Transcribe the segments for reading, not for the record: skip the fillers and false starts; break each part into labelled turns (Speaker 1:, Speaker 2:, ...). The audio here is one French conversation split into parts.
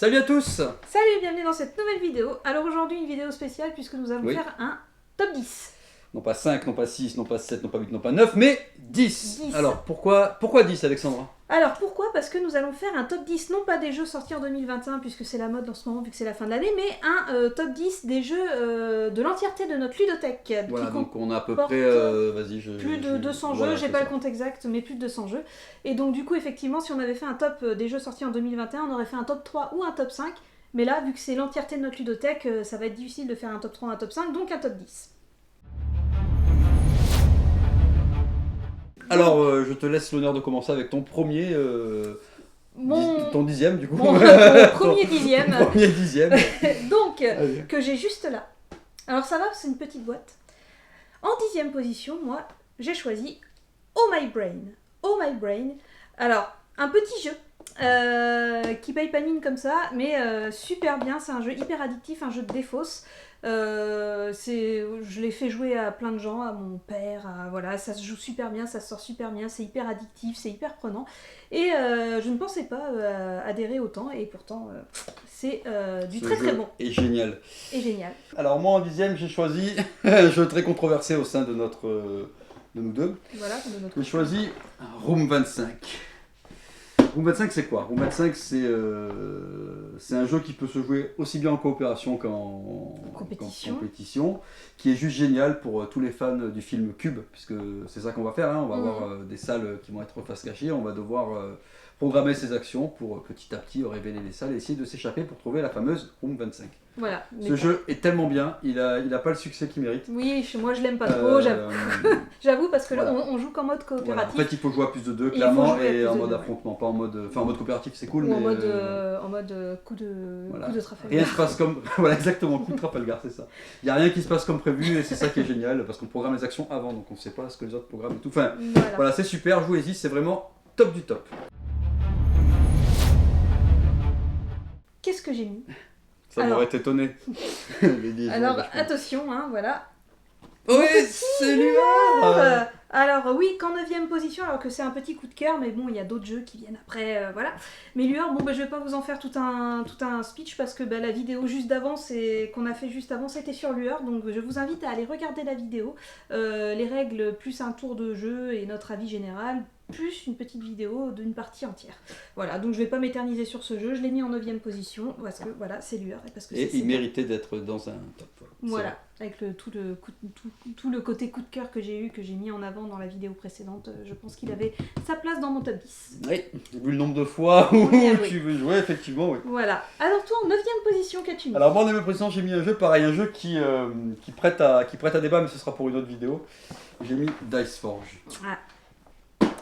Speaker 1: Salut à tous.
Speaker 2: Salut, bienvenue dans cette nouvelle vidéo. Alors aujourd'hui une vidéo spéciale puisque nous allons faire un top 10.
Speaker 1: Non pas 5, non pas 6, non pas 7, non pas 8, non pas 9, mais 10.
Speaker 2: 10.
Speaker 1: Alors pourquoi 10 Alexandra?
Speaker 2: Alors pourquoi? Parce que nous allons faire un top 10, non pas des jeux sortis en 2021 puisque c'est la mode en ce moment vu que c'est la fin de l'année, mais un top 10 des jeux de l'entièreté de notre ludothèque.
Speaker 1: Voilà, donc on a à peu près,
Speaker 2: plus de 200 jeux, j'ai pas le compte exact, mais plus de 200 jeux. Et donc du coup effectivement si on avait fait un top des jeux sortis en 2021, on aurait fait un top 3 ou un top 5. Mais là, vu que c'est l'entièreté de notre ludothèque, ça va être difficile de faire un top 3 ou un top 5, donc un top 10.
Speaker 1: Alors, je te laisse l'honneur de commencer avec ton premier... ton dixième du coup.
Speaker 2: Mon premier dixième.
Speaker 1: Premier dixième.
Speaker 2: Donc, que j'ai juste là. Alors ça va, c'est une petite boîte. En 10e position, moi, j'ai choisi Oh My Brain. Oh My Brain. Alors, un petit jeu qui paye pas mine comme ça, mais super bien. C'est un jeu hyper addictif, un jeu de défausse. Je l'ai fait jouer à plein de gens, à mon père, voilà, ça se joue super bien, ça se sort super bien, c'est hyper addictif, c'est hyper prenant. Et je ne pensais pas adhérer autant, et pourtant c'est du très très bon.
Speaker 1: Et génial.
Speaker 2: Et génial.
Speaker 1: Alors moi en dixième j'ai choisi un jeu très controversé au sein de nous deux.
Speaker 2: Voilà, de notre...
Speaker 1: J'ai choisi Room 25. Room 25 c'est quoi? Room 25 c'est un jeu qui peut se jouer aussi bien en coopération qu'en compétition, qui est juste génial pour tous les fans du film Cube, puisque c'est ça qu'on va faire, hein. On va avoir des salles qui vont être face cachée, on va devoir programmer ses actions pour petit à petit révéler les salles et essayer de s'échapper pour trouver la fameuse Room 25.
Speaker 2: Voilà.
Speaker 1: Ce jeu est tellement bien, il a pas le succès qu'il mérite.
Speaker 2: Oui, moi je l'aime pas trop, j'avoue, parce que
Speaker 1: voilà.
Speaker 2: là on joue qu'en mode coopératif.
Speaker 1: Voilà. En fait, il faut jouer à plus de 2, clairement, et en mode affrontement, pas en mode... Enfin, en mode coopératif, c'est cool,
Speaker 2: ou
Speaker 1: mais...
Speaker 2: en mode coup de Trafalgar.
Speaker 1: Rien se passe comme... voilà, exactement, coup de Trafalgar, c'est ça. Il n'y a rien qui se passe comme prévu, et c'est ça qui est génial, parce qu'on programme les actions avant, donc on ne sait pas ce que les autres programment et tout. Enfin, voilà c'est super, jouez-y, c'est vraiment top du top.
Speaker 2: Qu'est-ce que j'ai mis?
Speaker 1: Ça m'aurait étonné.
Speaker 2: Alors attention, hein, voilà.
Speaker 1: Oui, c'est Lueur.
Speaker 2: Alors oui, qu'en 9ème position, alors que c'est un petit coup de cœur, mais bon, il y a d'autres jeux qui viennent après, voilà. Mais Lueur, bon, je vais pas vous en faire tout un speech, parce que la vidéo juste d'avant, qu'on a fait juste avant, c'était sur Lueur, donc je vous invite à aller regarder la vidéo. Les règles, plus un tour de jeu et notre avis général, plus une petite vidéo d'une partie entière. Voilà, donc je vais pas m'éterniser sur ce jeu, je l'ai mis en 9ème position, parce que voilà, c'est Lueur.
Speaker 1: Et il méritait d'être dans un top.
Speaker 2: Voilà, avec tout le côté coup de cœur que j'ai mis en avant dans la vidéo précédente, je pense qu'il avait sa place dans mon top 10.
Speaker 1: Oui, vu le nombre de fois où tu veux jouer, effectivement, oui.
Speaker 2: Voilà, alors toi en 9ème position, qu'as-tu mis?
Speaker 1: Alors moi en 9ème position j'ai mis un jeu, pareil, un jeu qui prête à débat, mais ce sera pour une autre vidéo. J'ai mis Dice Forge.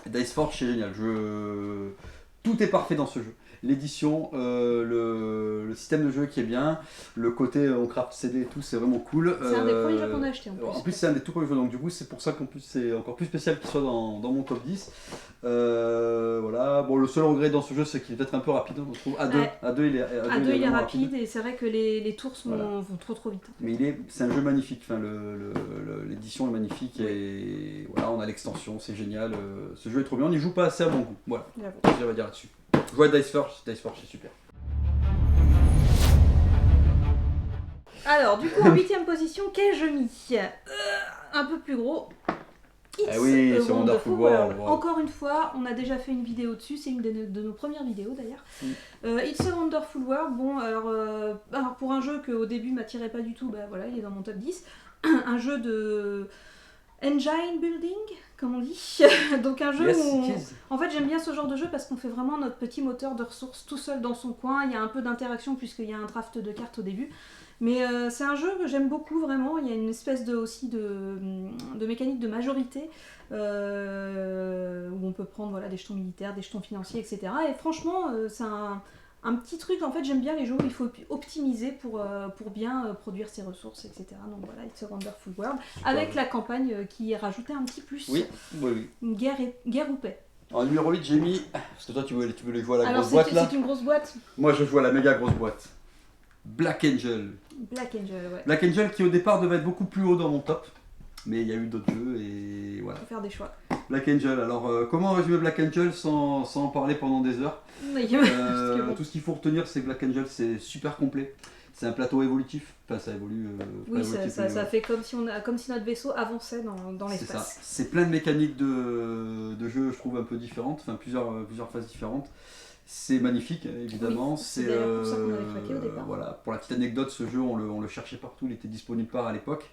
Speaker 1: Dice Forge c'est génial, tout est parfait dans ce jeu. L'édition, le système de jeu qui est bien, le côté on craft CD et tout, c'est vraiment cool.
Speaker 2: C'est un des premiers jeux qu'on a acheté en plus.
Speaker 1: En plus c'est un des tout premiers jeux, donc du coup c'est pour ça qu'en plus c'est encore plus spécial qu'il soit dans mon top 10. Voilà, bon le seul regret dans ce jeu c'est qu'il est peut-être un peu rapide, on trouve à 2. À 2 il est
Speaker 2: rapide et c'est vrai que les tours vont trop vite.
Speaker 1: Mais c'est un jeu magnifique, enfin, l'édition est magnifique et voilà, on a l'extension, c'est génial. Ce jeu est trop bien, on n'y joue pas assez à mon goût. Voilà, je vais dire là-dessus. Jouer à Dice Forge c'est super.
Speaker 2: Alors, du coup, en 8ème position, qu'ai-je mis? Un peu plus gros.
Speaker 1: It's c'est Wonderful World. Wow.
Speaker 2: Encore une fois, on a déjà fait une vidéo dessus, c'est une de nos premières vidéos d'ailleurs. It's a Wonderful World, bon, alors pour un jeu qu'au début m'attirait pas du tout, voilà, il est dans mon top 10. Un jeu de engine building, comme on dit. Donc un jeu où en fait j'aime bien ce genre de jeu parce qu'on fait vraiment notre petit moteur de ressources tout seul dans son coin. Il y a un peu d'interaction puisqu'il y a un draft de cartes au début. Mais c'est un jeu que j'aime beaucoup vraiment, il y a une espèce aussi de mécanique de majorité où on peut prendre des jetons militaires, des jetons financiers, etc. Et franchement c'est un petit truc, en fait j'aime bien les jeux où il faut optimiser pour bien produire ses ressources, etc. Donc voilà, It's a Wonderful World, avec la campagne qui est rajoutée un petit plus.
Speaker 1: Oui.
Speaker 2: Une guerre ou paix.
Speaker 1: En numéro 8 j'ai mis, parce que toi tu voulais jouer à la grosse boîte là.
Speaker 2: C'est une grosse boîte.
Speaker 1: Moi je joue à la méga grosse boîte. Black Angel.
Speaker 2: Black Angel, ouais.
Speaker 1: Black Angel qui au départ devait être beaucoup plus haut dans mon top. Mais il y a eu d'autres jeux et voilà.
Speaker 2: Il faut faire des choix.
Speaker 1: Black Angel, alors comment résumer Black Angel sans en parler pendant des heures?
Speaker 2: Oui,
Speaker 1: Tout ce qu'il faut retenir, c'est que Black Angel c'est super complet. C'est un plateau évolutif, enfin ça évolue.
Speaker 2: Oui, ça fait comme si notre vaisseau avançait dans l'espace.
Speaker 1: C'est plein de mécaniques de jeu, je trouve, un peu différentes, enfin plusieurs phases différentes. C'est magnifique, évidemment.
Speaker 2: Oui, c'est d'ailleurs pour ça qu'on avait craqué au départ.
Speaker 1: Voilà. Pour la petite anecdote, ce jeu, on le cherchait partout, il était disponible à l'époque.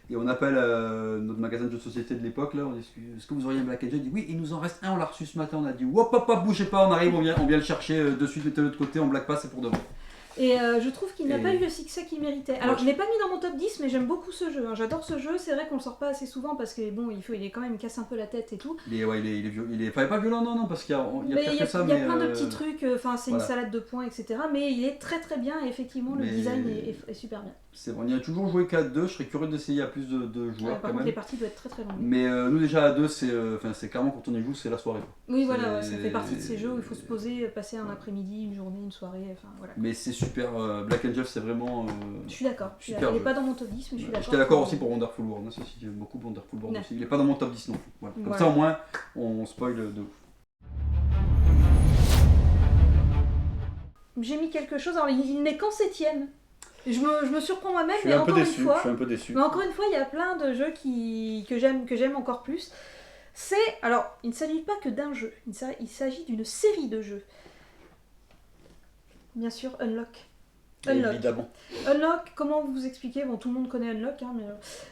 Speaker 1: Et on appelle notre magasin de jeux de société de l'époque, là, on dit est-ce que vous auriez un Black Angel? Il dit oui, il nous en reste un, on l'a reçu ce matin, on a dit hop, bougez pas, on arrive, on vient le chercher de suite de l'autre côté, on blague pas, c'est pour demain.
Speaker 2: Et je trouve qu'il n'a pas eu le succès qu'il méritait. Alors je ne l'ai pas mis dans mon top 10, mais j'aime beaucoup ce jeu. J'adore ce jeu, c'est vrai qu'on le sort pas assez souvent parce que bon, il est quand même, il casse un peu la tête et tout.
Speaker 1: Il est pas violent, non, parce qu'il y a pire que ça.
Speaker 2: Il y a plein de petits trucs, enfin c'est une salade de points, etc. Mais il est très très bien et effectivement le design est super bien.
Speaker 1: C'est bon, on y a toujours joué qu'à 2, je serais curieux d'essayer à plus de joueurs.
Speaker 2: Par contre, les parties doivent être très très longues.
Speaker 1: Mais nous déjà à 2, c'est clairement quand on y joue, c'est la soirée.
Speaker 2: Oui, voilà, ça fait partie de ces jeux où il faut se poser, passer un après-midi, une journée, une soirée, enfin voilà.
Speaker 1: Mais c'est super, Black Angel c'est vraiment.
Speaker 2: Je suis d'accord, il n'est pas dans mon top 10, mais je suis d'accord.
Speaker 1: J'étais d'accord aussi pour Wonderful World, ça aussi j'aime beaucoup Wonderful World aussi. Il n'est pas dans mon top 10 non plus. Voilà. Comme ça au moins, on spoil de ouf.
Speaker 2: J'ai mis quelque chose, alors il n'est qu'en 7ème. Je me surprends moi-même, mais encore une fois,
Speaker 1: je suis un peu déçu.
Speaker 2: Mais encore une fois, il y a plein de jeux que j'aime encore plus. Alors, il ne s'agit pas que d'un jeu, il s'agit d'une série de jeux. Bien sûr, Unlock.
Speaker 1: Évidemment.
Speaker 2: Unlock, comment vous expliquer? Bon, tout le monde connaît Unlock, hein, mais...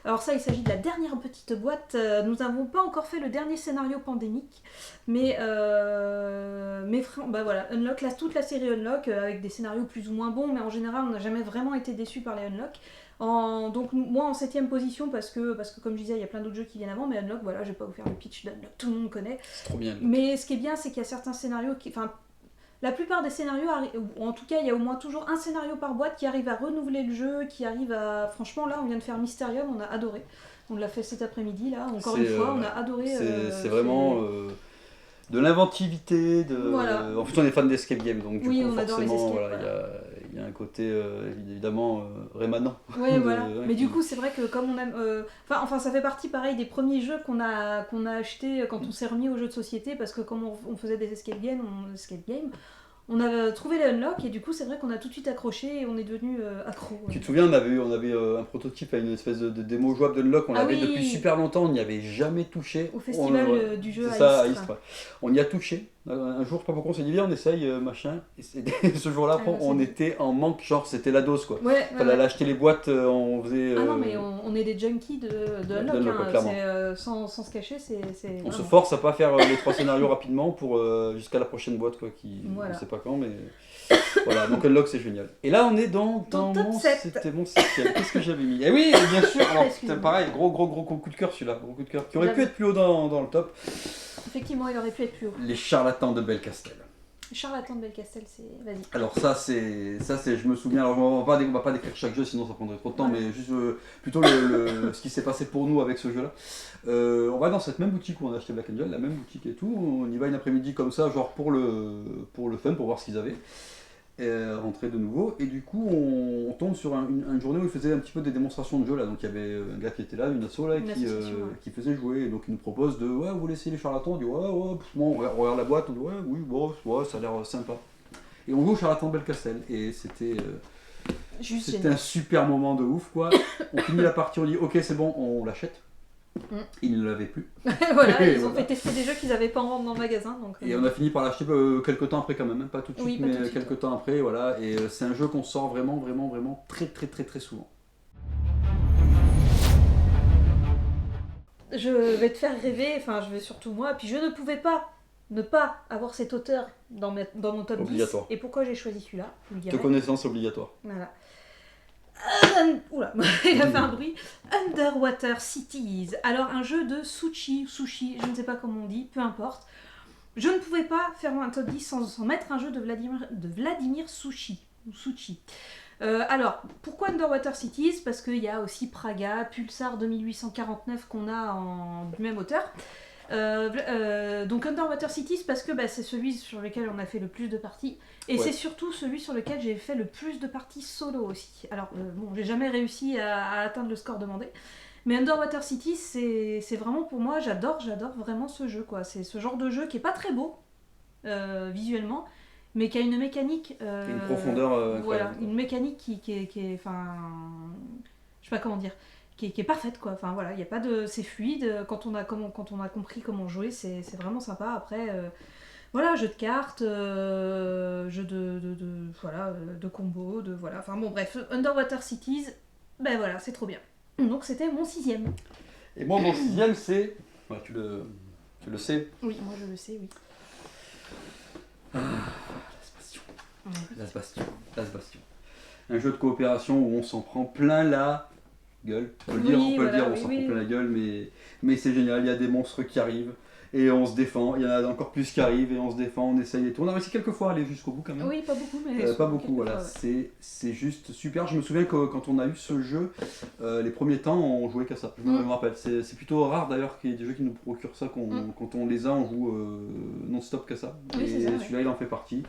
Speaker 2: Alors ça, il s'agit de la dernière petite boîte. Nous n'avons pas encore fait le dernier scénario pandémique, mais bah voilà, Unlock, toute la série Unlock, avec des scénarios plus ou moins bons, mais en général, on n'a jamais vraiment été déçus par les Unlock. Donc moi en 7ème position, parce que comme je disais, il y a plein d'autres jeux qui viennent avant, mais Unlock, voilà, je vais pas vous faire le pitch d'Unlock, tout le monde connaît.
Speaker 1: C'est trop bien.
Speaker 2: Mais ce qui est bien, c'est qu'il y a certains scénarios la plupart des scénarios, ou en tout cas il y a au moins toujours un scénario par boîte qui arrive à renouveler le jeu, qui arrive à... Franchement là on vient de faire Mysterium, on a adoré. On l'a fait cet après-midi là, encore une fois, on a adoré.
Speaker 1: C'est vraiment de l'inventivité,
Speaker 2: Voilà.
Speaker 1: En plus on est fan d'escape game, donc du coup
Speaker 2: on adore les
Speaker 1: forcément
Speaker 2: escapes,
Speaker 1: il y a un côté évidemment rémanent.
Speaker 2: Oui voilà, mais du coup c'est vrai que comme on aime... Enfin ça fait partie pareil des premiers jeux qu'on a acheté quand on s'est remis aux jeux de société, parce que comme on faisait des escape games, on a trouvé les Unlock et du coup c'est vrai qu'on a tout de suite accroché et on est devenu accro.
Speaker 1: Tu te souviens, on avait un prototype à une espèce de démo jouable d'Unlock, on l'avait depuis super longtemps, on n'y avait jamais touché.
Speaker 2: Au festival du jeu
Speaker 1: à Istres. On y a touché. Un jour, je sais pas pourquoi on s'est dit, viens, on essaye, machin. Et ce jour-là, on était en manque, genre c'était la dose quoi. Fallait aller acheter les boîtes, on faisait.
Speaker 2: Ah non, mais on est des junkies de Unlock, hein. Sans se cacher, c'est.
Speaker 1: On se force à pas faire les 3 scénarios rapidement pour jusqu'à la prochaine boîte quoi, qui
Speaker 2: voilà.
Speaker 1: on sait pas quand, mais voilà. Donc Unlock c'est génial. Et là, on est dans c'était mon 7ème. Qu'est-ce que j'avais mis? Eh oui, bien sûr. Alors c'était pareil, gros coup de cœur celui-là, gros coup de cœur, qui aurait pu être plus haut dans le top.
Speaker 2: Effectivement, il aurait pu être plus haut.
Speaker 1: Les charlatans de Belcastel.
Speaker 2: Les charlatans de Belcastel, c'est... Vas-y.
Speaker 1: Alors ça c'est, je me souviens, alors on va pas décrire chaque jeu sinon ça prendrait trop de temps, mais juste plutôt ce qui s'est passé pour nous avec ce jeu-là. On va dans cette même boutique où on a acheté Black Angel, la même boutique et tout, on y va une après-midi comme ça, genre pour le fun, pour voir ce qu'ils avaient. Rentrer de nouveau, et du coup on tombe sur une journée où ils faisaient un petit peu des démonstrations de jeu là, donc il y avait un gars qui était là, une asso là, qui faisait jouer, et donc il nous propose de vous laissez les charlatans, on dit bon, on regarde la boîte, on dit oui bon, ça a l'air sympa, et on joue au charlatan de Belcastel, et c'était un super moment de ouf quoi. On finit la partie, on dit ok c'est bon, on l'achète. Ils ne l'avaient plus.
Speaker 2: Voilà, ils ont fait tester des jeux qu'ils n'avaient pas en vente dans le magasin. Donc,
Speaker 1: et on a fini par l'acheter quelques temps après quand même, pas tout de suite, mais quelques temps après, voilà. Et c'est un jeu qu'on sort vraiment très souvent.
Speaker 2: Je vais te faire rêver, enfin je vais surtout moi, puis je ne pouvais pas ne pas avoir cet auteur dans mon top
Speaker 1: obligatoire.
Speaker 2: 10. Et pourquoi j'ai choisi celui-là?
Speaker 1: De connaissance obligatoire.
Speaker 2: Voilà. Oula, il a fait un bruit. Underwater Cities. Alors un jeu de sushi, je ne sais pas comment on dit, peu importe. Je ne pouvais pas faire un top 10 sans mettre un jeu de Vladimir Sushi. Alors, pourquoi Underwater Cities? Parce qu'il y a aussi Praga, Pulsar 2849 qu'on a du même auteur. Donc Underwater Cities parce que c'est celui sur lequel on a fait le plus de parties et c'est surtout celui sur lequel j'ai fait le plus de parties solo aussi. Alors bon, j'ai jamais réussi à atteindre le score demandé, Mais Underwater City, c'est vraiment pour moi, j'adore vraiment ce jeu, quoi. C'est ce genre de jeu qui est pas très beau visuellement, mais qui a une mécanique.
Speaker 1: Une profondeur.
Speaker 2: Voilà, une mécanique qui est, enfin, je sais pas comment dire, qui est parfaite, quoi. Enfin voilà, il y a pas de, c'est fluide. Quand on a compris comment jouer, c'est vraiment sympa. Après. Voilà, jeu de cartes, jeu de combos, voilà. Enfin bon, bref, Underwater Cities, ben voilà, c'est trop bien. Donc c'était mon 6e.
Speaker 1: Et moi, mon 6e, c'est... Ouais, tu le sais.
Speaker 2: Oui, moi je le sais, oui.
Speaker 1: Last Bastion. Un jeu de coopération où on s'en prend plein la gueule. On peut le dire, on s'en prend plein la gueule, mais c'est génial, il y a des monstres qui arrivent. Et on se défend, il y en a encore plus qui arrivent et on se défend, on essaye et tout. On a réussi quelques fois à aller jusqu'au bout quand même.
Speaker 2: Oui, pas beaucoup, mais...
Speaker 1: pas beaucoup, voilà. Ouais. C'est juste super. Je me souviens que quand on a eu ce jeu, les premiers temps, on jouait qu'à ça. Je me rappelle. C'est plutôt rare d'ailleurs qu'il y ait des jeux qui nous procurent ça. Quand on les a, on joue non-stop qu'à ça.
Speaker 2: Oui,
Speaker 1: et
Speaker 2: ça,
Speaker 1: celui-là, il en fait partie.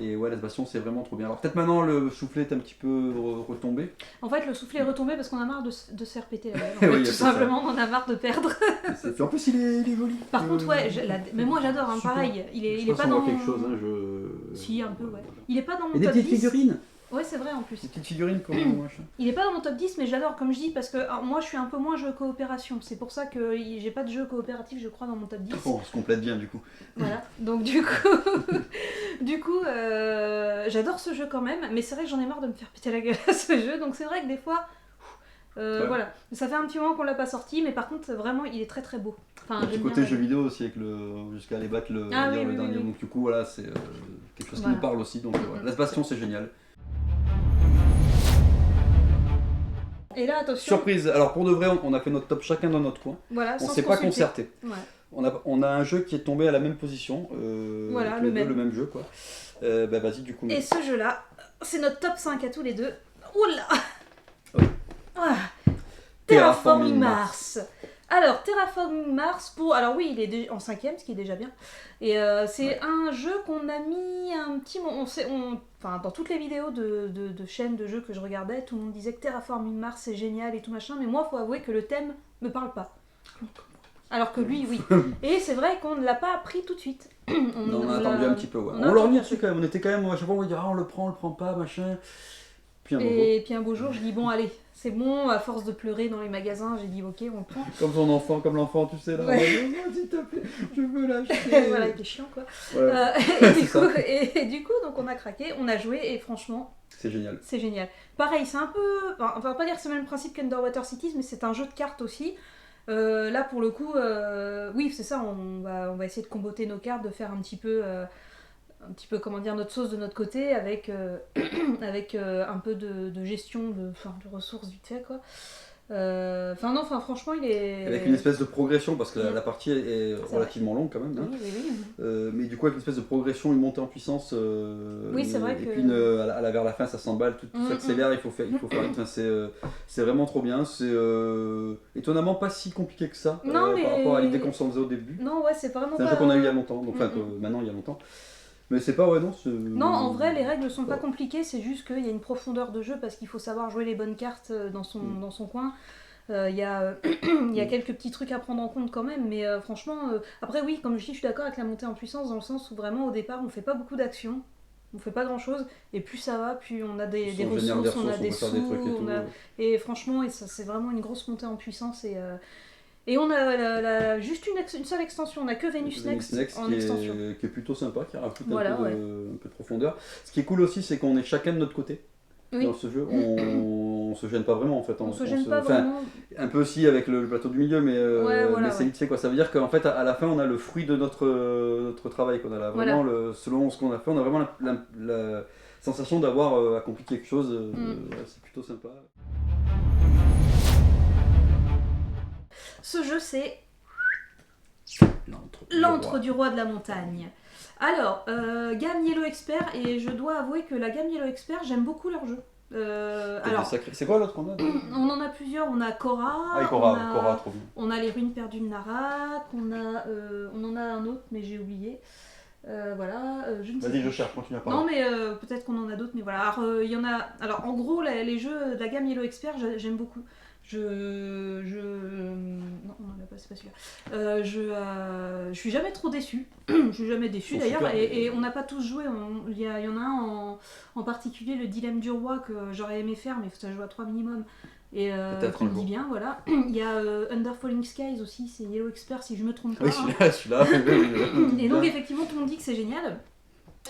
Speaker 1: Et ouais, Last Bastion, c'est vraiment trop bien. Alors peut-être maintenant, le soufflet est un petit peu retombé.
Speaker 2: En fait, le soufflet est retombé parce qu'on a marre de se faire péter la gueule. Tout simplement, on en a marre de perdre.
Speaker 1: En plus, il est joli.
Speaker 2: Par contre, ouais, mais moi j'adore, hein, pareil. Il est pas dans mon...
Speaker 1: quelque chose, hein,
Speaker 2: Si, un peu, ouais. Il est pas dans mon
Speaker 1: top 10. Et des petites figurines.
Speaker 2: Ouais, c'est vrai en plus.
Speaker 1: Des petites figurines comme machin.
Speaker 2: Il est pas dans mon top 10, mais j'adore, comme je dis, parce que moi je suis un peu moins jeu coopération. C'est pour ça que j'ai pas de jeu coopératif, je crois, dans mon top 10.
Speaker 1: Bon, on se complète bien du coup.
Speaker 2: Voilà, donc du coup, j'adore ce jeu quand même, mais c'est vrai que j'en ai marre de me faire péter la gueule à ce jeu, donc c'est vrai que des fois... ouais. Voilà, ça fait un petit moment qu'on l'a pas sorti, mais par contre vraiment il est très très beau. Enfin,
Speaker 1: du côté jeu vidéo aussi, avec jusqu'à aller battre le dernier. Donc du coup voilà, c'est quelque chose qui nous parle aussi. Donc Last Bastion, c'est génial.
Speaker 2: Et là attention.
Speaker 1: Surprise. Alors pour de vrai, on a fait notre top chacun dans notre coin.
Speaker 2: Voilà,
Speaker 1: on s'est pas concerté.
Speaker 2: Ouais.
Speaker 1: On a un jeu qui est tombé à la même position.
Speaker 2: Voilà,
Speaker 1: le même jeu quoi. Bah vas-y du coup.
Speaker 2: Et ce jeu là, c'est notre top 5 à tous les deux. Oula.
Speaker 1: Oui.
Speaker 2: Ah. Terraforming Mars. Alors, Terraforming Mars, alors oui, il est en 5ème, ce qui est déjà bien. Et c'est un jeu qu'on a mis un petit moment. Enfin, dans toutes les vidéos de chaînes de jeux que je regardais, tout le monde disait que Terraforming Mars c'est génial et tout machin, mais moi, faut avouer que le thème me parle pas. Alors que lui, oui. Et c'est vrai qu'on ne l'a pas appris tout de suite.
Speaker 1: on a attendu un petit peu, ouais. On l'a mis dessus quand même. On était quand même, à chaque fois, on dit, on le prend pas, machin. Puis
Speaker 2: un beau jour, je dis bon allez, c'est bon, à force de pleurer dans les magasins, j'ai dit ok, on le prend.
Speaker 1: Comme l'enfant, tu sais là,
Speaker 2: ouais.
Speaker 1: S'il te plaît, je veux l'acheter.
Speaker 2: Voilà, il était chiant quoi.
Speaker 1: Ouais.
Speaker 2: Et du coup, donc on a craqué, on a joué et franchement,
Speaker 1: c'est génial.
Speaker 2: C'est génial. Pareil, c'est un peu, on va pas dire que c'est le même principe qu'Underwater Cities, mais c'est un jeu de cartes aussi. Là pour le coup, oui c'est ça, on va essayer de comboter nos cartes, de faire un petit peu comment dire, notre sauce de notre côté avec un peu de gestion de ressources vite fait quoi. Franchement il est...
Speaker 1: Avec une espèce de progression, parce que la partie est relativement longue quand même. Hein.
Speaker 2: Oui.
Speaker 1: Mais du coup avec une espèce de progression, une montée en puissance.
Speaker 2: Oui c'est vrai
Speaker 1: et puis vers la fin ça s'emballe, tout s'accélère, il faut faire c'est vraiment trop bien. C'est étonnamment pas si compliqué que ça par rapport à l'idée qu'on s'en faisait au début.
Speaker 2: Non ouais c'est vraiment
Speaker 1: c'est un jeu qu'on a eu il y a longtemps, donc maintenant il y a longtemps. Mais c'est pas, non,
Speaker 2: en vrai, les règles sont pas compliquées, c'est juste qu'il y a une profondeur de jeu parce qu'il faut savoir jouer les bonnes cartes dans son coin. Il y a quelques petits trucs à prendre en compte quand même, mais franchement, après oui, comme je dis, je suis d'accord avec la montée en puissance dans le sens où vraiment au départ on fait pas beaucoup d'actions, on fait pas grand chose, et plus ça va, plus on a des ressources, on a des sous, et franchement, ça, c'est vraiment une grosse montée en puissance. Et on a juste une seule extension, on n'a que Venus Next en extension.
Speaker 1: Qui est plutôt sympa, qui rajoute un peu de profondeur. Ce qui est cool aussi, c'est qu'on est chacun de notre côté dans ce jeu. On se gêne pas vraiment en fait.
Speaker 2: On se gêne pas vraiment.
Speaker 1: Un peu aussi avec le plateau du milieu, mais c'est vite fait quoi. Ça veut dire qu'en fait, à la fin, on a le fruit de notre travail. On a vraiment selon ce qu'on a fait, on a vraiment la sensation d'avoir accompli quelque chose. C'est plutôt sympa.
Speaker 2: Ce jeu, c'est l'antre du roi de la montagne. Alors, gamme Yellow Expert, et je dois avouer que la gamme Yellow Expert, j'aime beaucoup leur jeu.
Speaker 1: C'est quoi l'autre qu'on a
Speaker 2: On en a plusieurs, on a Korra,
Speaker 1: Korra, trop bien.
Speaker 2: On a les ruines perdues de Narak, on en a un autre, mais j'ai oublié.
Speaker 1: Vas-y, je cherche, continue à parler.
Speaker 2: Non, mais peut-être qu'on en a d'autres, mais voilà. Alors, il y en a. Alors, en gros, les jeux de la gamme Yellow Expert, j'aime beaucoup. Non, on n'a pas, c'est pas celui-là. Je suis jamais trop déçue. Je suis jamais déçue d'ailleurs. Et on n'a pas tous joué. Il y en a un en particulier, le Dilemme du Roi, que j'aurais aimé faire, mais ça joue à 3 minimum. Et qui me dit bien, voilà. Il y a Under Falling Skies aussi, c'est Yellow Expert si je me trompe pas.
Speaker 1: Oui, celui-là.
Speaker 2: Et donc effectivement, tout le monde dit que c'est génial.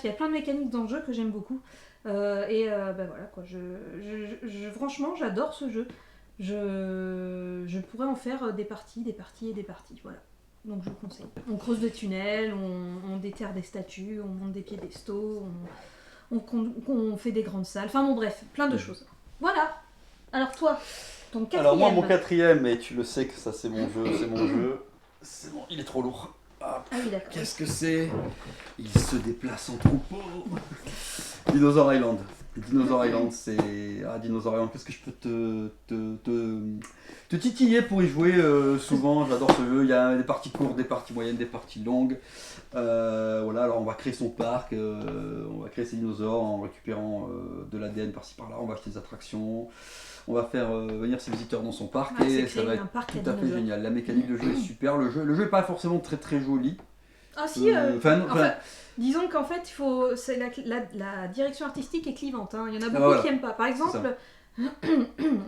Speaker 2: Il y a plein de mécaniques dans le jeu que j'aime beaucoup. Voilà quoi. Franchement, j'adore ce jeu. Je pourrais en faire des parties, voilà. Donc je vous conseille. On creuse des tunnels, on déterre des statues, on monte des piédestaux, on fait des grandes salles. Enfin bon bref, plein de choses. Voilà. Alors toi, ton quatrième.
Speaker 1: Alors moi mon quatrième, et tu le sais que ça c'est mon jeu. C'est bon, il est trop lourd. Ah oui, d'accord. Qu'est-ce que c'est? Il se déplace en troupeau. Dinosaur Island. Dinosaur Island, c'est... Ah, Dinosaur Island, qu'est-ce que je peux te titiller pour y jouer souvent. J'adore ce jeu. Il y a des parties courtes, des parties moyennes, des parties longues. Voilà, alors on va créer son parc, on va créer ses dinosaures en récupérant de l'ADN par-ci par-là. On va acheter des attractions. On va faire venir ses visiteurs dans son parc et ça va être tout à fait génial. La mécanique de jeu est super. Le jeu est pas forcément très très joli.
Speaker 2: Ah si, disons qu'en fait, la direction artistique est clivante. Hein. Il y en a beaucoup qui n'aiment pas. Par exemple,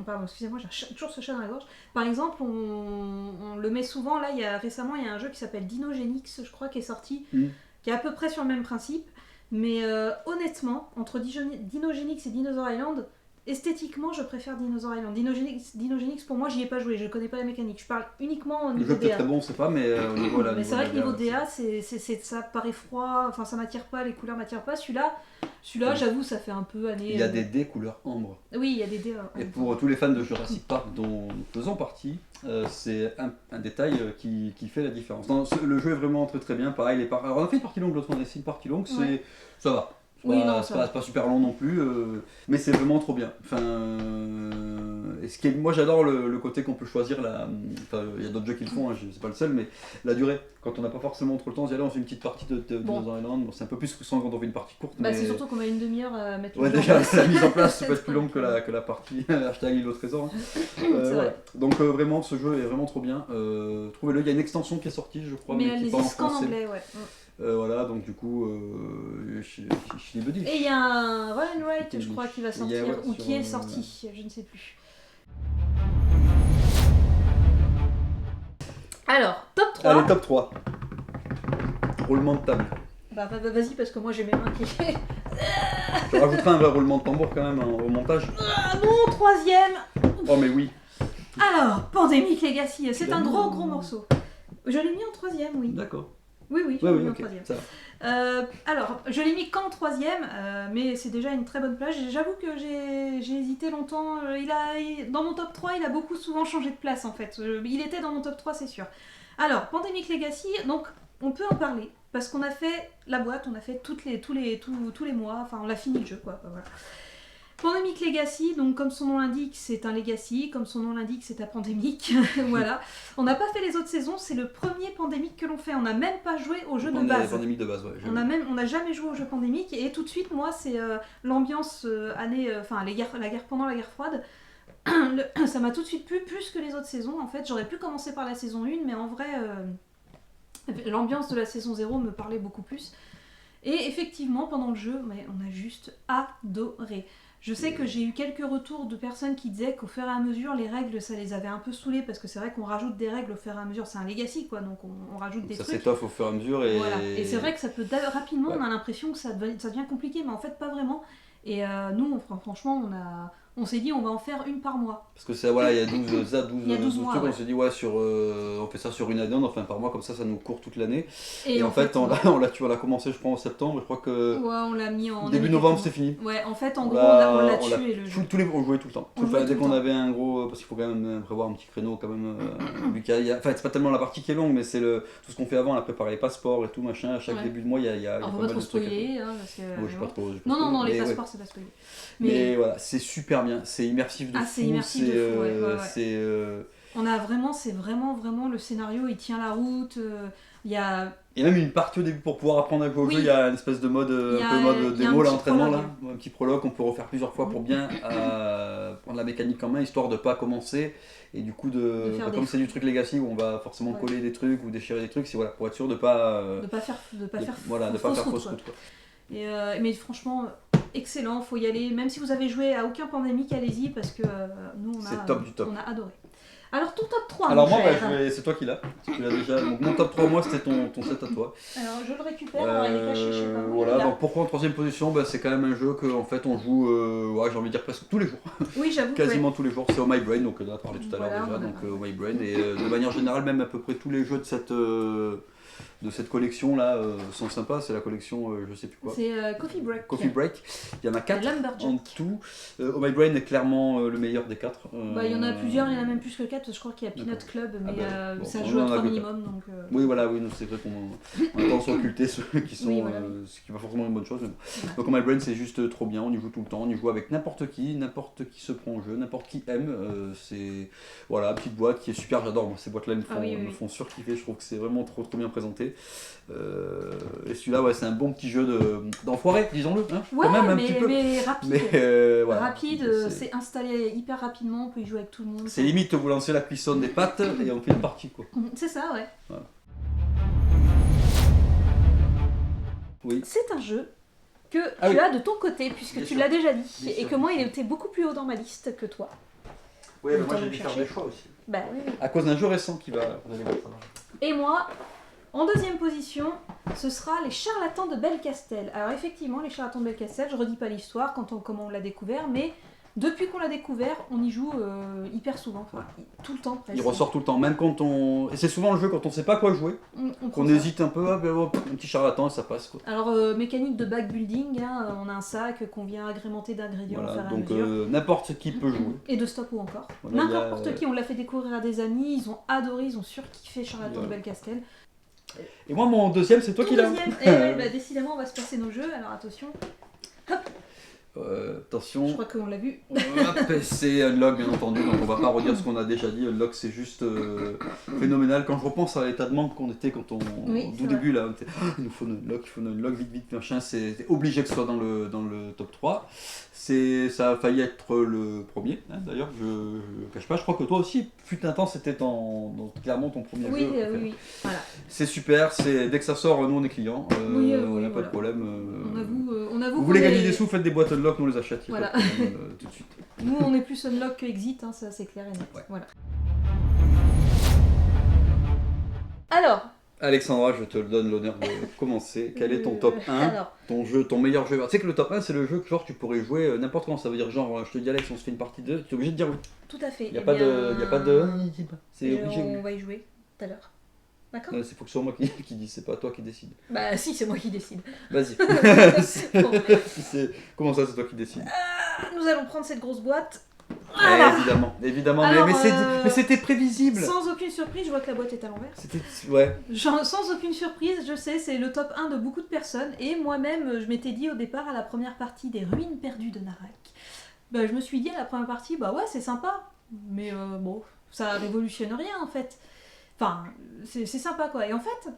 Speaker 2: pardon, excusez-moi, j'ai toujours ce chat dans la gorge. Par exemple, on le met souvent. Là, récemment, il y a un jeu qui s'appelle Dinogenix, je crois, qui est sorti, qui est à peu près sur le même principe. Mais honnêtement, entre Dinogenix et Dinosaur Island, esthétiquement, je préfère Dinosaur Island. Dinogenix, pour moi, j'y ai pas joué, je connais pas la mécanique. Je parle uniquement au niveau DA. Le jeu est
Speaker 1: très bon, c'est pas, mais au niveau
Speaker 2: mais c'est vrai que niveau DA, ça paraît froid, enfin ça m'attire pas, les couleurs m'attirent pas. Celui-là, j'avoue, ça fait un peu année.
Speaker 1: Il y a des dés couleur ambre.
Speaker 2: Oui, il y a des dés.
Speaker 1: Et pour tous les fans de Jurassic Park dont nous faisons partie, c'est un détail qui fait la différence. Le jeu est vraiment très très bien. Pareil, alors on a fait une partie longue l'autre fois, on a essayé une partie longue, ça va.
Speaker 2: Oui,
Speaker 1: c'est pas super long non plus, mais c'est vraiment trop bien. Enfin, moi j'adore le côté qu'on peut choisir il y a d'autres jeux qui le font, hein, c'est pas le seul, mais la durée. Quand on n'a pas forcément trop le temps d'y aller, on fait une petite partie de Dinosaur Island. Bon, c'est un peu plus frustrant quand on fait une partie courte.
Speaker 2: Mais... c'est surtout qu'on a une demi-heure à mettre.
Speaker 1: Ouais, déjà la mise en place peut être plus longue que la partie hashtag l'île au trésor. Hein. Voilà. Donc vraiment, ce jeu est vraiment trop bien. Trouvez-le. Il y a une extension qui est sortie, je crois,
Speaker 2: mais elle existe qu'en anglais, ouais.
Speaker 1: Voilà, donc du coup, je l'ai dit.
Speaker 2: Et il y a un Roll and Write, je crois, qui va sortir, ou qui est sorti, je ne sais plus. Alors, top 3.
Speaker 1: Allez, top 3. Roulement de table.
Speaker 2: Bah vas-y, parce que moi j'ai mes mains qui...
Speaker 1: Je rajouterai un vrai roulement de tambour quand même au montage.
Speaker 2: Mon troisième.
Speaker 1: Oh mais oui.
Speaker 2: Alors, Pandemic Legacy, c'est un gros morceau. Je l'ai mis en troisième, oui.
Speaker 1: D'accord.
Speaker 2: Oui, je l'ai mis en
Speaker 1: okay,
Speaker 2: troisième.
Speaker 1: Ça
Speaker 2: va. Alors, je l'ai mis qu'en troisième, mais c'est déjà une très bonne place. J'avoue que j'ai hésité longtemps. Dans mon top 3, il a souvent changé de place en fait. Il était dans mon top 3, c'est sûr. Alors, Pandemic Legacy, donc on peut en parler. Parce qu'on a fait la boîte, on a fait tous les mois, enfin on a fini le jeu quoi. Voilà. Pandemic Legacy, donc comme son nom l'indique, c'est un Legacy, comme son nom l'indique, c'est un Pandemic, voilà. On n'a pas fait les autres saisons, c'est le premier Pandemic que l'on fait, on n'a même pas joué au jeu de base.
Speaker 1: Pandemic de base, ouais.
Speaker 2: On n'a jamais joué au jeu Pandemic, et tout de suite, moi, c'est l'ambiance la guerre pendant la guerre froide. Ça m'a tout de suite plu, plus que les autres saisons, en fait. J'aurais pu commencer par la saison 1, mais en vrai, l'ambiance de la saison 0 me parlait beaucoup plus. Et effectivement, pendant le jeu, on a juste adoré. Je sais que j'ai eu quelques retours de personnes qui disaient qu'au fur et à mesure, les règles, ça les avait un peu saoulées, parce que c'est vrai qu'on rajoute des règles au fur et à mesure, c'est un legacy quoi, donc on rajoute des trucs.
Speaker 1: Ça s'étoffe au fur et à mesure et...
Speaker 2: Voilà. Et c'est vrai que ça peut rapidement, on a l'impression que ça devient compliqué, mais en fait pas vraiment. Et nous, franchement, on s'est dit on va en faire une par mois.
Speaker 1: Parce que ça, voilà, il y a 12
Speaker 2: mois,
Speaker 1: trucs,
Speaker 2: ouais.
Speaker 1: on s'est dit on fait ça sur une année, on en fait un par mois, comme ça nous court toute l'année. Et en fait, on l'a commencé je crois en septembre, je crois que
Speaker 2: on l'a mis en
Speaker 1: début novembre c'est fini.
Speaker 2: Ouais, en fait en gros on l'a tué le jeu.
Speaker 1: On jouait tout le temps. Dès qu'on avait un gros, parce qu'il faut quand même prévoir un petit créneau quand même. Enfin c'est pas tellement la partie qui est longue, mais c'est tout ce qu'on fait avant, on a préparé les passeports et tout machin, à chaque début de mois il y a
Speaker 2: pas mal de trucs. Non, les passeports c'est pas spoilé.
Speaker 1: Mais voilà, c'est super bien, c'est immersif de fou.
Speaker 2: C'est immersif de fou, ouais. On a vraiment, c'est vraiment le scénario, il tient la route. Il y a...
Speaker 1: Et même une partie au début pour pouvoir apprendre à jouer au
Speaker 2: Oui.
Speaker 1: jeu, il y a une espèce de mode,
Speaker 2: Il y a-
Speaker 1: un peu mode
Speaker 2: il y a un
Speaker 1: démo, là,
Speaker 2: petit
Speaker 1: entraînement,
Speaker 2: prologue.
Speaker 1: là, un petit prologue qu'on peut refaire plusieurs fois pour bien prendre la mécanique en main, histoire de pas commencer. Et du coup,
Speaker 2: De faire des
Speaker 1: comme c'est du truc Legacy où on va forcément
Speaker 2: Ouais.
Speaker 1: coller des trucs ou déchirer des trucs, c'est voilà, pour être sûr de pas,
Speaker 2: de pas faire
Speaker 1: voilà, de pas
Speaker 2: fausse
Speaker 1: faire
Speaker 2: route,
Speaker 1: fausse
Speaker 2: quoi.
Speaker 1: route, quoi.
Speaker 2: Et, mais franchement, excellent, faut y aller. Même si vous avez joué à aucun Pandémique, allez-y parce que nous
Speaker 1: C'est top du top.
Speaker 2: on a adoré. Alors ton top 3,
Speaker 1: Alors
Speaker 2: mon
Speaker 1: moi,
Speaker 2: cher.
Speaker 1: c'est toi qui l'as. Tu l'as déjà. Donc mon top 3, moi, c'était ton set à toi.
Speaker 2: Alors je le récupère, alors il est caché, je sais pas où.
Speaker 1: Voilà,
Speaker 2: il est là.
Speaker 1: donc pourquoi en troisième position, c'est quand même un jeu que en fait on joue, ouais, j'ai envie de dire presque tous les jours.
Speaker 2: Oui, j'avoue.
Speaker 1: Quasiment tous les jours, c'est Oh My Brain, donc on en a parlé tout à l'heure
Speaker 2: Voilà,
Speaker 1: déjà,
Speaker 2: on a
Speaker 1: donc
Speaker 2: parlé.
Speaker 1: Oh My Brain, et de manière générale, même à peu près tous les jeux de cette collection là sont sympas, c'est la collection je sais plus quoi.
Speaker 2: C'est Coffee Break.
Speaker 1: Coffee Break, il y en a 4
Speaker 2: Lumberjack.
Speaker 1: en tout. Oh My Brain est clairement le meilleur des 4.
Speaker 2: Bah, il y en a plusieurs, il y en a même plus que 4, parce que je crois qu'il y a Peanut
Speaker 1: D'accord.
Speaker 2: Club, mais
Speaker 1: Bon,
Speaker 2: ça
Speaker 1: on
Speaker 2: joue à
Speaker 1: en a
Speaker 2: 3
Speaker 1: que
Speaker 2: minimum. Donc,
Speaker 1: Oui, voilà, oui, c'est vrai qu'on a tendance à occulter ceux qui sont.
Speaker 2: Oui, voilà.
Speaker 1: Ce qui n'est pas forcément une bonne chose. Mais bon.
Speaker 2: Voilà.
Speaker 1: Donc, Oh My Brain, c'est juste trop bien, on y joue tout le temps, on y joue avec n'importe qui se prend au jeu, n'importe qui aime. C'est. Voilà, petite boîte qui est super, j'adore. Moi, ces boîtes-là me font surkiffer, je trouve que c'est vraiment trop bien présenté. Et celui-là, ouais, c'est un bon petit jeu d'enfoiré, disons-le. Hein,
Speaker 2: Ouais,
Speaker 1: quand même, un
Speaker 2: mais,
Speaker 1: petit peu.
Speaker 2: mais rapide.
Speaker 1: Mais, voilà.
Speaker 2: Rapide, c'est installé hyper rapidement, on peut y jouer avec tout le monde.
Speaker 1: C'est limite, vous lancez la cuisson des pâtes et on fait une partie, quoi.
Speaker 2: C'est ça, ouais.
Speaker 1: Voilà. Oui.
Speaker 2: C'est un jeu que
Speaker 1: Ah
Speaker 2: tu
Speaker 1: oui.
Speaker 2: as de ton côté, puisque
Speaker 1: Bien
Speaker 2: tu
Speaker 1: sûr.
Speaker 2: l'as déjà dit,
Speaker 1: Bien
Speaker 2: et
Speaker 1: sûr,
Speaker 2: que moi
Speaker 1: bien
Speaker 2: il
Speaker 1: sûr.
Speaker 2: était beaucoup plus haut dans ma liste que toi.
Speaker 1: Oui, mais moi
Speaker 2: Attends,
Speaker 1: j'ai
Speaker 2: je
Speaker 1: dû
Speaker 2: vais
Speaker 1: faire
Speaker 2: chercher.
Speaker 1: des choix aussi.
Speaker 2: Bah oui, oui.
Speaker 1: À cause d'un jeu récent qui va. Vous allez voir ça.
Speaker 2: Et moi, en deuxième position, ce sera les charlatans de Belcastel. Alors effectivement, les charlatans de Belcastel, je redis pas l'histoire comment on l'a découvert, mais depuis qu'on l'a découvert, on y joue hyper souvent, enfin tout le temps presque.
Speaker 1: Il ressort tout le temps, même quand on. Et c'est souvent le jeu quand on sait pas quoi jouer,
Speaker 2: On prend
Speaker 1: qu'on
Speaker 2: ça.
Speaker 1: hésite un peu, hop, un petit charlatan et ça passe, quoi.
Speaker 2: Alors mécanique de backbuilding, hein, on a un sac qu'on vient agrémenter d'ingrédients au
Speaker 1: Voilà,
Speaker 2: fur et à
Speaker 1: donc
Speaker 2: mesure.
Speaker 1: n'importe qui peut jouer.
Speaker 2: Et de stop ou encore.
Speaker 1: Voilà, il y a,
Speaker 2: N'importe qui, on l'a fait découvrir à des amis, ils ont adoré, ils ont surkiffé Charlatan de
Speaker 1: Voilà.
Speaker 2: Belcastel.
Speaker 1: Et moi, mon deuxième, c'est toi
Speaker 2: Ton
Speaker 1: qui l'as.
Speaker 2: deuxième, et ouais, bah, décidément, on va se passer nos jeux, alors attention,
Speaker 1: Attention.
Speaker 2: je crois qu'on l'a vu.
Speaker 1: Hop, c'est Unlock bien entendu, donc on va pas redire ce qu'on a déjà dit. Unlock c'est juste phénoménal. Quand je repense à l'état de manque qu'on était quand
Speaker 2: Oui,
Speaker 1: au
Speaker 2: c'est
Speaker 1: tout début là, on était, Ah, il nous faut un Unlock, vite, machin, c'est obligé que ce soit dans le top 3. Ça a failli être le premier, hein, d'ailleurs, je cache pas, je crois que toi aussi, fut un temps c'était clairement ton premier
Speaker 2: Oui,
Speaker 1: jeu. préféré.
Speaker 2: oui, voilà.
Speaker 1: C'est super, dès que ça sort, nous on est clients,
Speaker 2: Oui,
Speaker 1: voilà, pas
Speaker 2: voilà.
Speaker 1: de problème.
Speaker 2: On avoue
Speaker 1: Vous
Speaker 2: qu'on
Speaker 1: voulez gagner
Speaker 2: est-
Speaker 1: des sous, faites des boîtes Unlock, nous on les achète, il y a
Speaker 2: Voilà.
Speaker 1: pas de problème, tout de suite.
Speaker 2: Nous, on est plus Unlock que Exit, hein, ça c'est clair et net.
Speaker 1: Ouais.
Speaker 2: Voilà. Alors,
Speaker 1: Alexandra, je te donne l'honneur de commencer. Quel est ton top 1,
Speaker 2: alors,
Speaker 1: ton meilleur jeu? Tu sais que le top 1, c'est le jeu que genre tu pourrais jouer n'importe quand. Ça veut dire genre, je te dis Alex, on se fait une partie 2, tu es obligé de dire oui.
Speaker 2: tout à fait.
Speaker 1: Il n'y a, pas de... C'est obligé.
Speaker 2: On
Speaker 1: Oui.
Speaker 2: va y jouer tout à l'heure. D'accord.
Speaker 1: C'est faut que ce soit moi qui dis, c'est pas toi qui décide.
Speaker 2: Bah si, c'est moi qui décide.
Speaker 1: Vas-y.
Speaker 2: Bon.
Speaker 1: Comment ça, c'est toi qui décides?
Speaker 2: Nous allons prendre cette grosse boîte. Voilà.
Speaker 1: Évidemment,
Speaker 2: Alors,
Speaker 1: mais c'était prévisible.
Speaker 2: Sans aucune surprise, je vois que la boîte est à l'envers.
Speaker 1: Ouais.
Speaker 2: Sans aucune surprise, je sais, c'est le top 1 de beaucoup de personnes. Et moi-même, je m'étais dit au départ, à la première partie des ruines perdues de Narak, bah, je me suis dit à la première partie, bah ouais, c'est sympa. Mais bon, ça révolutionne rien en fait. Enfin, c'est sympa quoi. Et en fait,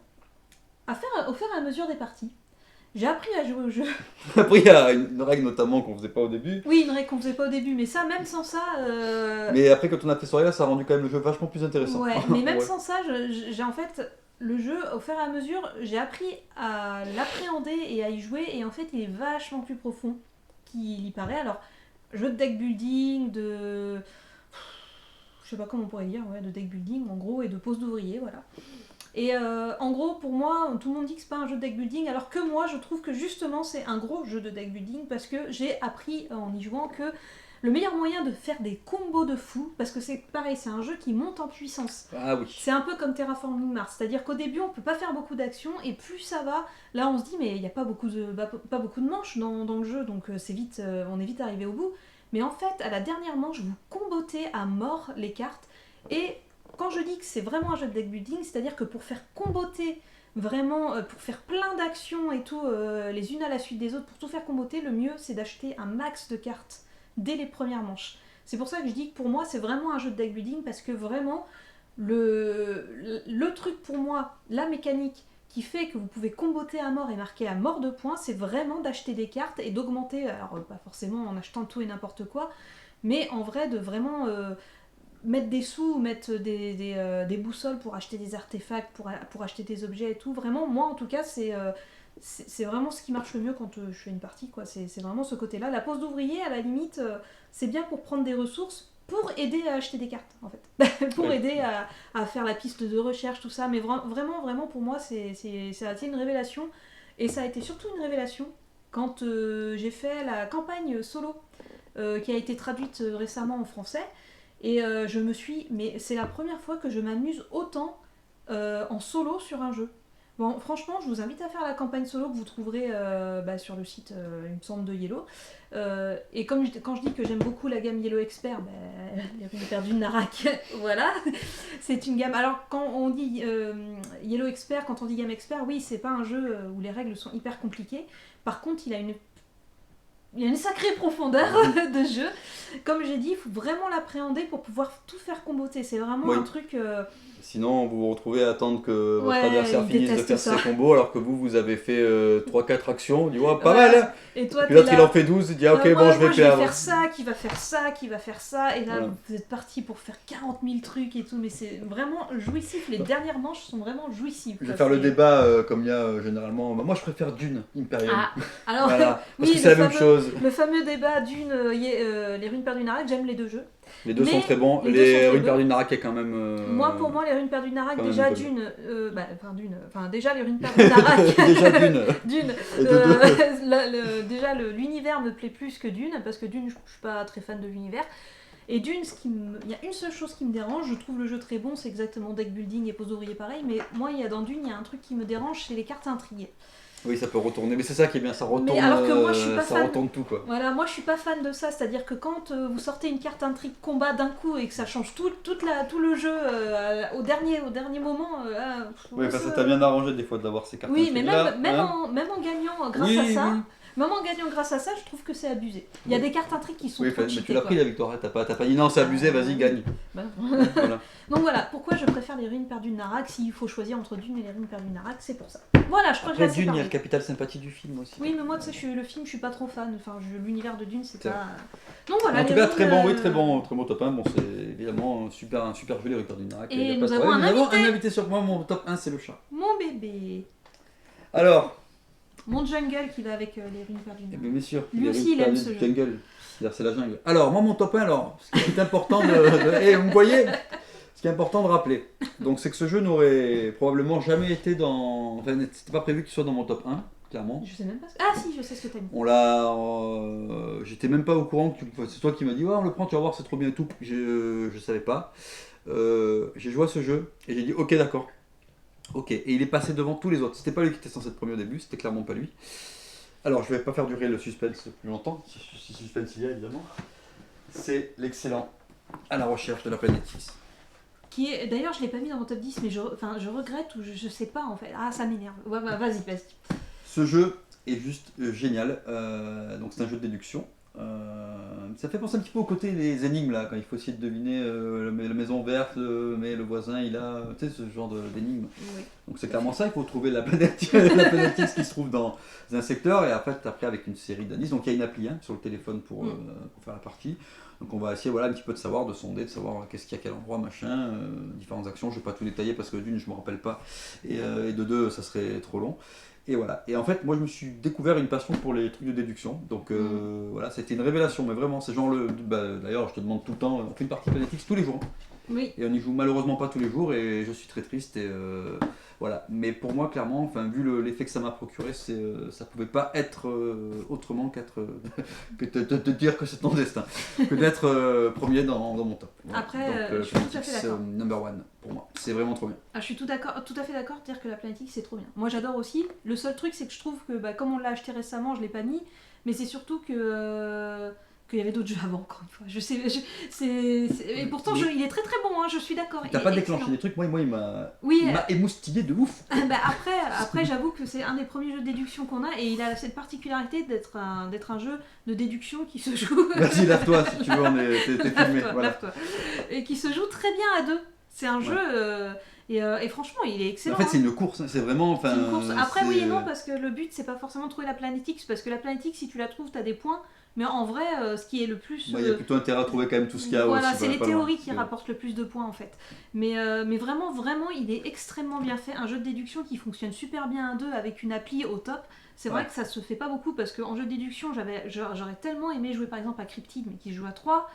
Speaker 2: au fur et à mesure des parties, j'ai appris à jouer au jeu.
Speaker 1: Après, il y a une règle notamment qu'on faisait pas au début.
Speaker 2: Oui, une règle qu'on faisait pas au début, mais ça, même sans ça...
Speaker 1: Mais après, quand on a fait ce soirée là, ça a rendu quand même le jeu vachement plus intéressant.
Speaker 2: Ouais, mais même
Speaker 1: Ouais.
Speaker 2: sans ça, j'ai en fait... Le jeu, au fur et à mesure, j'ai appris à l'appréhender et à y jouer, et en fait, il est vachement plus profond qu'il y paraît. Alors, jeu de deck building, de... Je sais pas comment on pourrait dire, ouais, de deck building, en gros, et de pose d'ouvrier, voilà. Et en gros, pour moi, tout le monde dit que c'est pas un jeu de deck building, alors que moi, je trouve que justement, c'est un gros jeu de deck building, parce que j'ai appris en y jouant que le meilleur moyen de faire des combos de fou, parce que c'est pareil, c'est un jeu qui monte en puissance.
Speaker 1: Ah oui.
Speaker 2: C'est un peu comme Terraforming Mars, c'est-à-dire qu'au début on peut pas faire beaucoup d'actions et plus ça va, là on se dit mais il n'y a pas beaucoup de manches dans le jeu donc c'est vite, on est vite arrivé au bout. Mais en fait à la dernière manche vous combotez à mort les cartes et quand je dis que c'est vraiment un jeu de deck building, c'est-à-dire que pour faire comboter vraiment, pour faire plein d'actions et tout, les unes à la suite des autres, pour tout faire comboter, le mieux c'est d'acheter un max de cartes dès les premières manches. C'est pour ça que je dis que pour moi c'est vraiment un jeu de deck building parce que vraiment le truc pour moi, la mécanique qui fait que vous pouvez comboter à mort et marquer à mort de points, c'est vraiment d'acheter des cartes et d'augmenter, alors pas forcément en achetant tout et n'importe quoi, mais en vrai de vraiment mettre des sous, mettre des boussoles pour acheter des artefacts, pour acheter des objets et tout. Vraiment, moi en tout cas, c'est vraiment ce qui marche le mieux quand je fais une partie, quoi. C'est vraiment ce côté-là. La pose d'ouvrier, à la limite, c'est bien pour prendre des ressources, pour aider à acheter des cartes, en fait. Pour aider à faire la piste de recherche, tout ça. Mais vraiment, pour moi, ça a été une révélation. Et ça a été surtout une révélation quand j'ai fait la campagne solo, qui a été traduite récemment en français. Et mais c'est la première fois que je m'amuse autant en solo sur un jeu. Bon, franchement, je vous invite à faire la campagne solo que vous trouverez sur le site, il me semble, de Yellow. Et quand je dis que j'aime beaucoup la gamme Yellow Expert, les ruines perdues de Narak, voilà, c'est une gamme. Alors, quand on dit Yellow Expert, quand on dit gamme Expert, oui, c'est pas un jeu où les règles sont hyper compliquées. Par contre, il y a une sacrée profondeur de jeu. Comme j'ai dit, il faut vraiment l'appréhender pour pouvoir tout faire comboter. C'est vraiment un truc...
Speaker 1: Sinon, vous vous retrouvez à attendre que votre adversaire finisse de faire ses combos, alors que vous avez fait 3-4 actions, on dit « pas mal hein !»
Speaker 2: Et toi,
Speaker 1: puis l'autre, il en fait 12, il dit « ok, bon, je vais perdre. »
Speaker 2: Je vais faire ça, qui va faire ça, qui va faire ça. Et là, vous êtes parti pour faire 40 000 trucs et tout. Mais c'est vraiment jouissif. Les dernières manches sont vraiment jouissives.
Speaker 1: Je vais faire le débat comme il y a généralement. Moi, je préfère Dune, Imperium.
Speaker 2: Alors,
Speaker 1: voilà, parce que c'est la même chose.
Speaker 2: Le fameux débat Dune, les ruines perdues de Narak, j'aime les deux jeux.
Speaker 1: Les deux sont très bons. Les ruines perdues de Narak est quand même...
Speaker 2: Pour moi, les ruines perdues de Narak, déjà Dune... déjà les ruines perdues de Narak...
Speaker 1: déjà Dune.
Speaker 2: Déjà, l'univers me plaît plus que Dune, parce que Dune, je suis pas très fan de l'univers. Et Dune, il y a une seule chose qui me dérange, je trouve le jeu très bon, c'est exactement deck building et pose d'ouvrier pareil, mais moi, dans Dune, il y a un truc qui me dérange, c'est les cartes intriguées.
Speaker 1: Oui, ça peut retourner, mais c'est ça qui est bien, ça retourne,
Speaker 2: mais alors que moi, je suis pas fan.
Speaker 1: Retourne tout, quoi.
Speaker 2: Voilà, moi je suis pas fan de ça, c'est-à-dire que quand vous sortez une carte intrigue combat d'un coup et que ça change tout le jeu au dernier moment...
Speaker 1: ça t'a bien arrangé des fois d'avoir ces cartes intrigues.
Speaker 2: Oui, mais même en gagnant grâce à ça... Même en gagnant grâce à ça, je trouve que c'est abusé. Il y a des cartes intrigues qui sont trop cheatées.
Speaker 1: Mais tu l'as pris la victoire, t'as pas dit non, c'est abusé, vas-y, gagne.
Speaker 2: Voilà. Donc voilà, pourquoi je préfère les ruines perdues de Narak, s'il faut choisir entre Dune et les ruines perdues de Narak, c'est pour ça. Voilà, je crois que
Speaker 1: Dune, il y a le capital sympathie du film aussi.
Speaker 2: Oui, mais moi, tu sais, le film, je suis pas trop fan. Enfin, l'univers de Dune, c'est pas... Donc voilà.
Speaker 1: En tout cas, très bon top 1. Bon, c'est évidemment un super jeu, les ruines perdues de Narak.
Speaker 2: Et nous avons un
Speaker 1: invité sur moi, mon top 1, c'est le chat.
Speaker 2: Mon bébé.
Speaker 1: Alors...
Speaker 2: Mon jungle qui va avec les ruines perdues.
Speaker 1: Bien sûr,
Speaker 2: lui aussi il aime ce jeu.
Speaker 1: Jungle. C'est la jungle. Alors, moi mon top 1, ce qui est important vous voyez, ce qui est important de rappeler, donc c'est que ce jeu n'aurait probablement jamais été dans... Enfin, c'était pas prévu qu'il soit dans mon top 1, clairement.
Speaker 2: Je sais même pas... Ah si, je sais ce que t'as
Speaker 1: mis. J'étais même pas au courant, c'est toi qui m'as dit, on le prend, tu vas voir, c'est trop bien et tout. Je savais pas. J'ai joué à ce jeu et j'ai dit, ok, d'accord. Ok, et il est passé devant tous les autres. C'était pas lui qui était censé être premier au début, c'était clairement pas lui. Alors, je vais pas faire durer le suspense plus longtemps, si suspense il y a évidemment. C'est l'excellent À la recherche de la planète X.
Speaker 2: Qui est, d'ailleurs, je l'ai pas mis dans mon top 10, mais je regrette ou je sais pas en fait. Ah, ça m'énerve. Ouais, vas-y.
Speaker 1: Ce jeu est juste génial. Donc, c'est un jeu de déduction. Ça fait penser un petit peu au côté des énigmes là, quand il faut essayer de deviner la maison verte, mais le voisin il a, tu sais, ce genre d'énigmes. Oui. Donc c'est clairement ça, il faut trouver la planète X qui se trouve dans un secteur, et après avec une série d'indices. Donc il y a une appli sur le téléphone pour faire la partie. Donc on va essayer un petit peu de savoir, de sonder, de savoir qu'est-ce qu'il y a à quel endroit, machin, différentes actions. Je vais pas tout détailler parce que d'une je me rappelle pas, et de deux ça serait trop long. Et voilà. Et en fait, moi, je me suis découvert une passion pour les trucs de déduction. Donc voilà, c'était une révélation. Mais vraiment, c'est genre d'ailleurs, je te demande tout le temps, on fait une partie Planète X tous les jours.
Speaker 2: Oui.
Speaker 1: Et on n'y joue malheureusement pas tous les jours, et je suis très triste. Et voilà. Mais pour moi, clairement, vu l'effet que ça m'a procuré, ça pouvait pas être autrement que te dire que c'est ton destin, que d'être premier dans mon top. Voilà.
Speaker 2: Après, je suis tout à fait d'accord.
Speaker 1: Number one pour moi, c'est vraiment trop bien.
Speaker 2: Je suis tout à fait d'accord de dire que la Planète X c'est trop bien. Moi j'adore aussi. Le seul truc c'est que je trouve que comme on l'a acheté récemment, je l'ai pas mis, mais c'est surtout que qu'il y avait d'autres jeux avant, encore une fois. Je sais, et pourtant il est très très bon, je suis d'accord.
Speaker 1: T'as pas déclenché des trucs, moi il m'a émoustillé de ouf.
Speaker 2: Après j'avoue que c'est un des premiers jeux de déduction qu'on a, et il a cette particularité d'être un jeu de déduction qui se joue...
Speaker 1: Vas-y, lave-toi si tu veux, t'es filmé.
Speaker 2: Lave-toi. Et qui se joue très bien à deux. C'est un jeu, et franchement, il est excellent.
Speaker 1: En fait, c'est une course, c'est vraiment...
Speaker 2: C'est une course. Après, oui et non, parce que le but, c'est pas forcément de trouver la planète X, parce que la planète X, si tu la trouves, t'as des points. Mais en vrai, ce qui est le plus...
Speaker 1: Il y a plutôt intérêt à trouver quand même tout ce qu'il y a
Speaker 2: voilà,
Speaker 1: aussi.
Speaker 2: c'est les théories qui rapportent le plus de points, en fait. Mais vraiment, il est extrêmement bien fait. Un jeu de déduction qui fonctionne super bien à deux, avec une appli au top. C'est vrai que ça se fait pas beaucoup, parce qu'en jeu de déduction, j'aurais tellement aimé jouer, par exemple, à Cryptid, mais qui se joue à 3.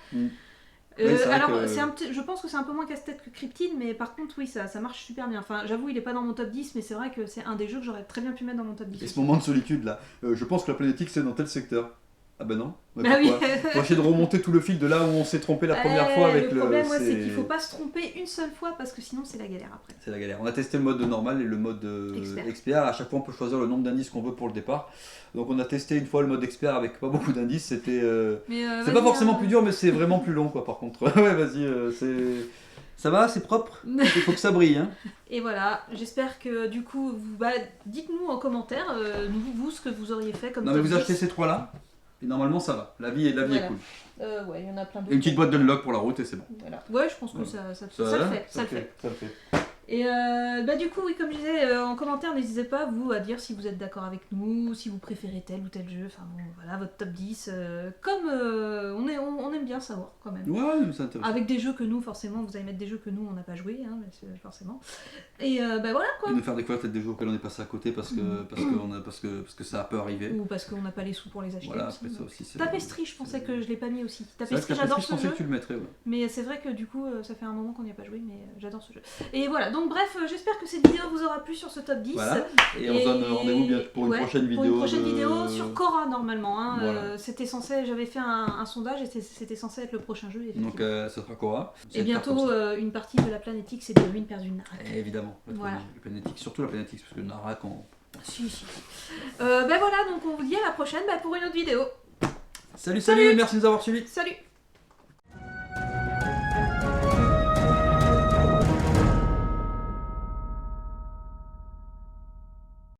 Speaker 2: Alors, je pense que c'est un peu moins casse-tête que Cryptid, mais par contre, oui, ça marche super bien. Enfin, j'avoue, il est pas dans mon top 10, mais c'est vrai que c'est un des jeux que j'aurais très bien pu mettre dans mon top 10.
Speaker 1: Et ce moment de solitude là, je pense que la planète X c'est dans tel secteur. Ah ben non.
Speaker 2: Bah pourquoi
Speaker 1: oui. Pour essayer de remonter tout le fil de là où on s'est trompé la première fois avec
Speaker 2: le problème, c'est qu'il faut pas se tromper une seule fois parce que sinon c'est la galère après.
Speaker 1: C'est la galère. On a testé le mode normal et le mode expert. À chaque fois on peut choisir le nombre d'indices qu'on veut pour le départ. Donc on a testé une fois le mode expert avec pas beaucoup d'indices. C'était c'est pas forcément plus dur mais c'est vraiment plus long quoi par contre. Ouais vas-y, ça va, c'est propre. Il faut que ça brille. Hein.
Speaker 2: Et voilà, j'espère que du coup, dites-nous en commentaire, vous, ce que vous auriez fait comme.
Speaker 1: Non mais vous achetez ces trois là. Et normalement ça va, la vie est cool.
Speaker 2: Ouais, il y en a plein d'autres.
Speaker 1: Et une petite boîte d'unlock pour la route et c'est bon.
Speaker 2: Voilà. Ouais, je pense que ça le fait. Et du coup, oui, comme je disais, en commentaire, n'hésitez pas, vous, à dire si vous êtes d'accord avec nous, si vous préférez tel ou tel jeu, enfin bon, voilà, votre top 10, comme on aime bien savoir quand même.
Speaker 1: Ouais, c'est intéressant.
Speaker 2: Avec des jeux que nous, forcément, vous allez mettre des jeux que nous, on n'a pas joué, hein, forcément. Et voilà quoi.
Speaker 1: Et nous faire découvrir peut-être des jeux auxquels on est passé à côté parce que ça peut arriver.
Speaker 2: Ou parce qu'on n'a pas les sous pour les acheter.
Speaker 1: Voilà,
Speaker 2: aussi,
Speaker 1: ça aussi.
Speaker 2: Tapestry, je pensais que je l'ai pas mis aussi.
Speaker 1: Tapestry,
Speaker 2: j'adore ce
Speaker 1: jeu. Je pensais que tu le mettrais, ouais.
Speaker 2: Mais c'est vrai que du coup, ça fait un moment qu'on n'y a pas joué, mais j'adore ce jeu. Et voilà, donc bref, j'espère que cette vidéo vous aura plu sur ce top 10.
Speaker 1: Voilà. Et on se donne rendez-vous bientôt pour une prochaine vidéo.
Speaker 2: Pour une prochaine vidéo sur Cora normalement. Hein.
Speaker 1: Voilà.
Speaker 2: J'avais fait un sondage et c'était censé être le prochain jeu.
Speaker 1: Donc ça sera Cora.
Speaker 2: Et bientôt une partie de la planète X et de Ruines perdues de Narak.
Speaker 1: Évidemment.
Speaker 2: Voilà.
Speaker 1: Surtout la planète X, parce que Narak
Speaker 2: Si. Voilà, donc on vous dit à la prochaine pour une autre vidéo.
Speaker 1: Salut, merci de nous avoir suivis.
Speaker 2: Salut.